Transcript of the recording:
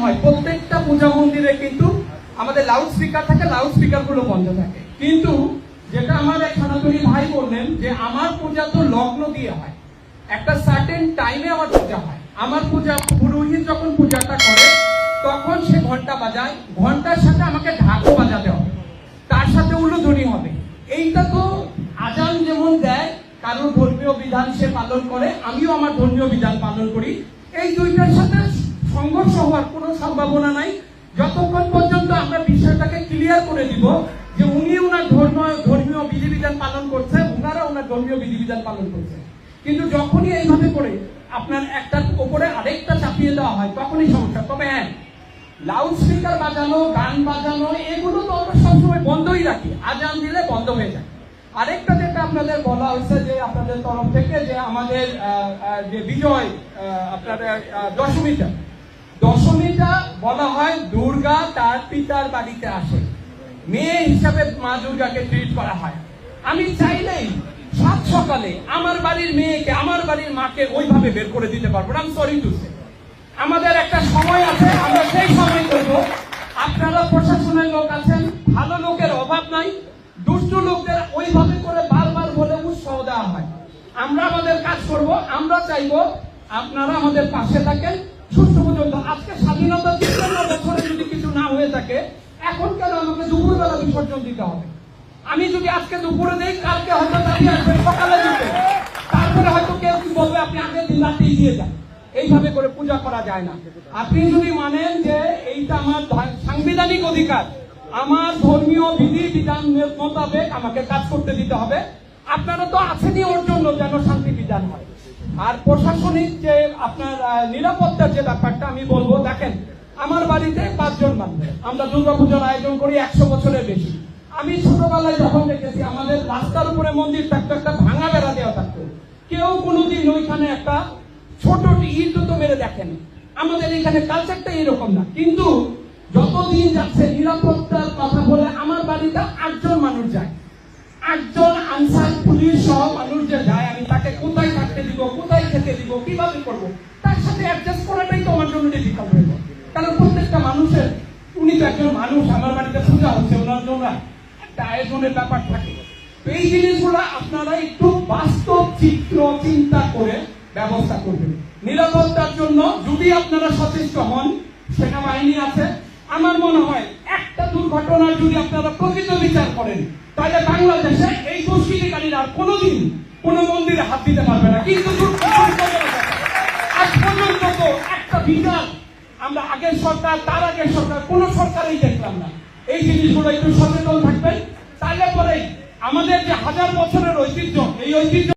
হয় প্রত্যেকটা পূজা মন্দিরে কিন্তু আমাদের লাউড স্পিকার থাকে, লাউড স্পিকার গুলো বন্ধ থাকে। কিন্তু যেটা আমার এক সনাতনী ভাই বললেন যে আমার পূজা তো লগ্ন দিয়ে হয়, একটা সার্টেন টাইমে আমার পূজা হয়। আমার পূজা পুরোহিত যখন পূজাটা করে তখন সে ঘন্টা বাজায়, ঘন্টার সাথে আমাকে ঢাকও বাজাতে হবে, তার সাথে উলুধ্বনি হবে। এইটা তো আজান যেমন দেয়, কারোর ধর্মীয় বিধান সে পালন করে, আমিও আমার ধর্মীয় বিধান পালন করি। এই দুইটার সাথে সংঘর্ষ হওয়ার কোনো সম্ভাবনা নাই যতক্ষণ পর্যন্ত আমরা বিষয়টাকে ক্লিয়ার করে দিব যে উনি ওনার ধর্মীয় বিধিবিধান পালন করছে, ওনারা ওনার ধর্মীয় বিধিবিধান পালন করছে। কিন্তু যখনই এইভাবে করে আপনার একটার উপরে আরেকটা চাপিয়ে দেওয়া হয় তখনই সমস্যা। তবে হ্যাঁ, লাউড স্পিকার বাজানো, গান বাজানো এগুলো তো আমরা সবসময় বন্ধই রাখি, আজান দিলে বন্ধ হয়ে যায়। আরেকটা যেটা আপনাদের বলা হয়েছে যে আপনাদের তরফ থেকে যে আমাদের যে বিজয় আপনাদের দশমীটা বলা হয় দুর্গা তার পিতার বাড়িতে আসে, মেয়ে হিসাবে মা দুর্গাকে ট্রিট করা হয়। আমি চাইলেই সাত সকালে আমার বাড়ির মেয়েকে, আমার বাড়ির মাকে ওইভাবে বের করে দিতে পারবো না। সরি টু সে, আমাদের একটা সময় আছে, আমরা সেই সময় করবো। আপনারা প্রশাসনের লোক আছেন, ভালো লোকের অভাব নাই, দুষ্ট লোকদের ওইভাবে করে বারবার বলে উৎসাহ দেওয়া হয়। আমরা আমাদের কাজ করব, আমরা চাইবো আপনারা আমাদের পাশে থাকেন সুস্থ পর্যন্ত। আজকে স্বাধীনতা ৫৩ বছরে যদি কিছু না হয়ে থাকে, এখন কেন আমাকে দুপুরবেলা বিসর্জন দিতে হবে? আমি যদি আজকে দুপুরে দেই, কালকে হয়তো দাঁড়িয়ে আসবে সকালে দিতে, তারপরে হয়তো কেউ বলবে আপনি আগের দিন রাতেই দিয়ে যান। এইভাবে করে পূজা করা যায় না। আপনি যদি মানেন যে এইটা আমার সাংবিধানিক অধিকার, আমার ধর্মীয় বিধি বিধান মোতাবেক আমাকে কাজ করতে দিতে হবে, আপনারা তো আছেনই ওর জন্য যেন শান্তি বিধান হয়। আর প্রশাসনিক যে আপনার নিরাপত্তার যে ব্যাপারটা আমি বলবো, দেখেন আমার বাড়িতে 5 জন মানুষ, আমরা দুর্গাপূজার আয়োজন করি 100 বছরের বেশি। আমি ছোটবেলায় যখন দেখেছি আমাদের রাস্তার উপরে মন্দির থাকতো, একটা ভাঙা বেড়া দেওয়া থাকতো, কেউ কোনোদিন ওইখানে একটা ছোট ইট তো মেরে দেখেন। আমাদের এখানে কালচারটা এরকম না। কিন্তু যতদিন যাচ্ছে নিরাপত্তার কথা বলে আমার বাড়িতে 8 জন মানুষ যায়, 8 জন আনসার পুলিশ সহ মানুষ যে যায়, আমি তাকে কোথায় থাকতে দিব, কোথায় খেতে দিব, কিভাবে করবো, তার সাথে অ্যাডজাস্ট করাটাই তো আমার জন্য ডিফিকাল্ট হয়ে যায়। কারণ প্রত্যেকটা মানুষের, উনি তো একজন মানুষ, আমার বাড়িতে পূজা হচ্ছে, ওনার জন্য একটা আয়োজনের ব্যাপার থাকে। এই জিনিসগুলো আপনারা একটু বাস্তব চিত্র চিন্তা করে ব্যবস্থা করবেন। নিরাপত্তার জন্য যদি আপনারা সচেষ্ট হন, সেনাবাহিনী আছে। আমার মনে হয় একটা দুর্ঘটনার যদি আপনারা প্রকৃত বিচার করেন, তাহলে বাংলাদেশে এই দুষ্কৃতিকারীরা আর কোনোদিন কোনো মন্দিরে হাত দিতে পারবে না। কিন্তু আজ পর্যন্ত তো একটা বিচার আমরা আগের সরকার, তার আগের সরকার, কোন সরকারই দেখলাম না। এই জিনিসগুলো একটু সচেতন থাকবেন, তাহলে পরে আমাদের যে 1000 বছরের ঐতিহ্য, এই ঐতিহ্য